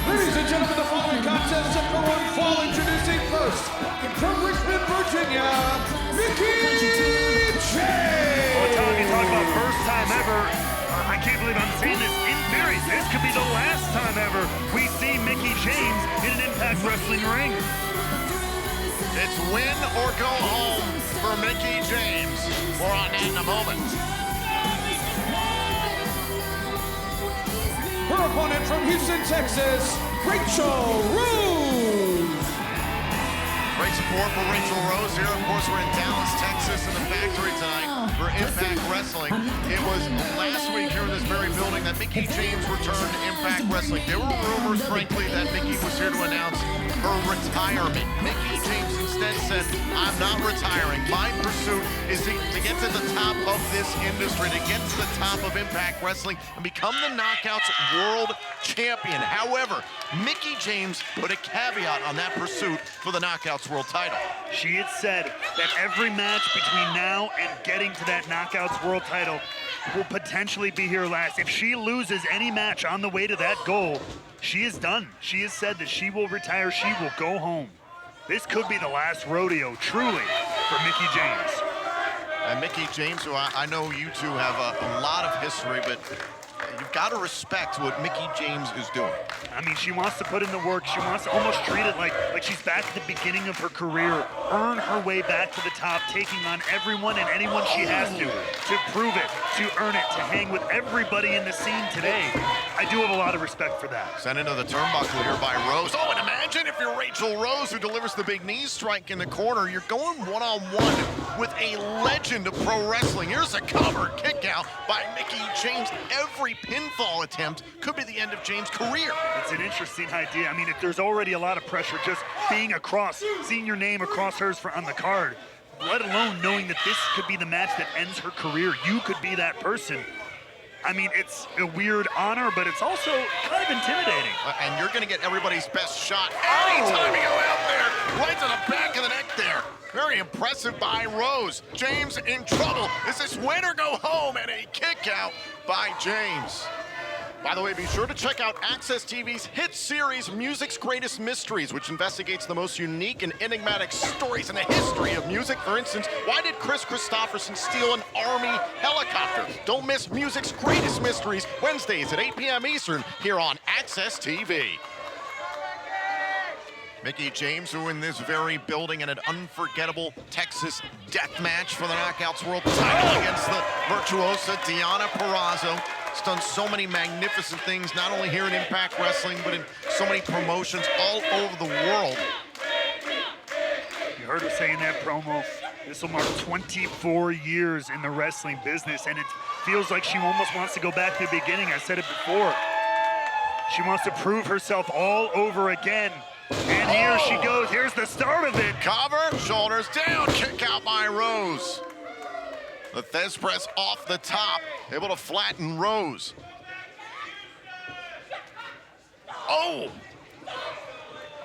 Ladies and gentlemen, the following contest set for one fall, introducing first, from Richmond, Virginia, Mickey James! Well, Tom, you talk about first time ever. I can't believe I'm saying this in theory. This could be the last time ever we see Mickey James in an Impact Wrestling ring. It's win or go home for Mickey James. More on that in a moment. Her opponent from Houston, Texas, Raychell Rose. Great support for Raychell Rose here. Of course, we're in Dallas, Texas, in the factory tonight for Impact Wrestling. It was last week here in this very building that Mickey James returned to Impact Wrestling. There were rumors, frankly, that Mickey was here to announce her retirement. Mickey James instead said, I'm not retiring. My pursuit is to get to the top of this industry, to get to the top of Impact Wrestling and become the Knockouts World Champion. However, Mickey James put a caveat on that pursuit for the Knockouts World title. She had said that every match between now and getting to that Knockouts World title will potentially be her last. If she loses any match on the way to that goal, she is done. She has said that she will retire, she will go home. This could be the last rodeo, truly, for Mickey James. And Mickey James, who I know you two have a lot of history, but you've got to respect what Mickey James is doing. I mean, she wants to put in the work. She wants to almost treat it like she's back at the beginning of her career, earn her way back to the top, taking on everyone and anyone she has to prove it, to earn it, to hang with everybody in the scene today. I do have a lot of respect for that. Sent into the turnbuckle here by Rose. Oh, and imagine if you're Raychell Rose, who delivers the big knee strike in the corner. You're going one-on-one with a legend of pro wrestling. Here's a cover kick out by Mickey James. Every pinfall attempt could be the end of James' career. It's an interesting idea. I mean, if there's already a lot of pressure just being across, seeing your name across hers on the card, let alone knowing that this could be the match that ends her career. You could be that person. I mean, it's a weird honor, but it's also kind of intimidating. And you're going to get everybody's best shot anytime you go out there. Right to the back of the neck there. Very impressive by Rose. James in trouble. Is this win or go home? And a kick out by James. By the way, be sure to check out Access TV's hit series, Music's Greatest Mysteries, which investigates the most unique and enigmatic stories in the history of music. For instance, why did Chris Christopherson steal an Army helicopter? Don't miss Music's Greatest Mysteries, Wednesdays at 8 p.m. Eastern, here on Access TV. Mickey James, who in this very building in an unforgettable Texas death match for the Knockouts World title against the virtuosa Deonna Purrazzo. He's done so many magnificent things, not only here in Impact Wrestling, but in so many promotions all over the world. You heard her say in that promo, this will mark 24 years in the wrestling business, and it feels like she almost wants to go back to the beginning. I said it before. She wants to prove herself all over again. And here she goes. Here's the start of it. Cover, shoulders down, kick out by Rose. The Thez press off the top, able to flatten Rose. Oh!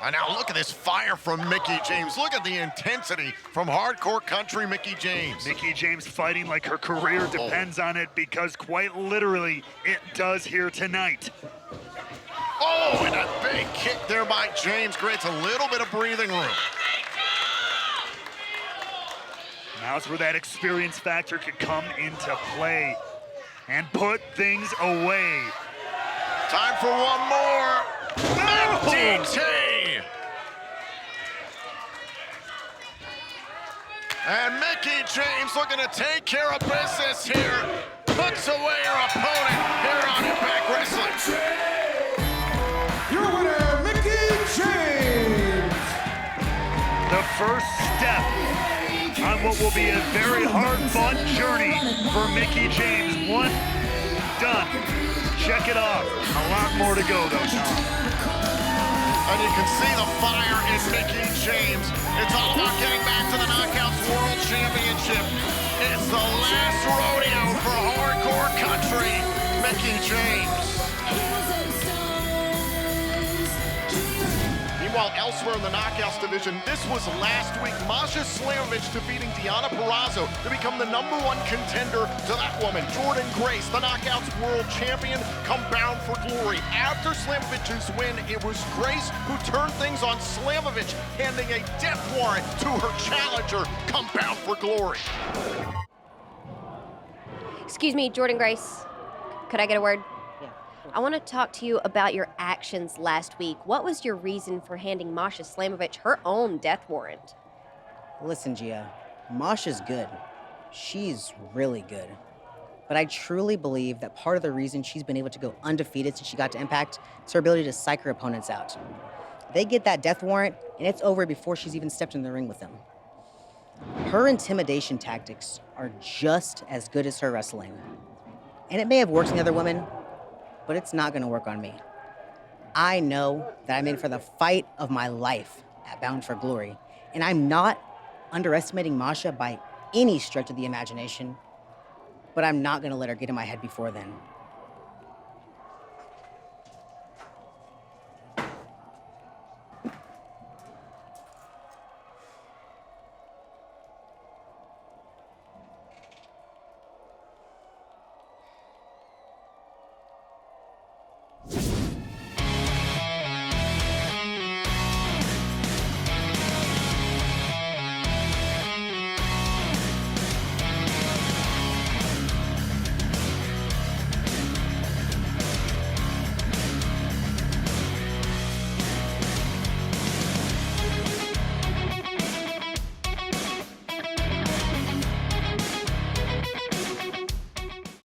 And now look at this fire from Mickey James. Look at the intensity from hardcore country Mickey James. Mickey James fighting like her career depends on it, because quite literally, it does here tonight. Oh, and a big kick there by James creates a little bit of breathing room. Now's where that experience factor could come into play and put things away. Time for one more. DT. And Mickey James looking to take care of business here. Puts away her opponent here on Impact Wrestling. Your winner, Mickey James. The first step on what will be a very hard-fought journey for Mickey James. One, done. Check it off. A lot more to go, though, Tom. And you can see the fire in Mickey James. It's all about getting back to the Knockouts World Championship. It's the last rodeo for hardcore country, Mickey James. He Meanwhile, elsewhere in the Knockouts division, this was last week. Masha Slamovich defeating Deonna Purrazzo to become the #1 contender to that woman. Jordan Grace, the Knockouts World Champion, come bound for glory. After Slamovich's win, it was Grace who turned things on Slamovich, handing a death warrant to her challenger, come bound for glory. Excuse me, Jordan Grace. Could I get a word? Yeah. I want to talk to you about your actions last week. What was your reason for handing Masha Slamovich her own death warrant? Listen, Gia, Masha's good. She's really good. But I truly believe that part of the reason she's been able to go undefeated since she got to Impact is her ability to psych her opponents out. They get that death warrant, and it's over before she's even stepped in the ring with them. Her intimidation tactics are just as good as her wrestling. And it may have worked on the other women, but it's not gonna work on me. I know that I'm in for the fight of my life at Bound for Glory, and I'm not underestimating Masha by any stretch of the imagination, but I'm not gonna let her get in my head before then.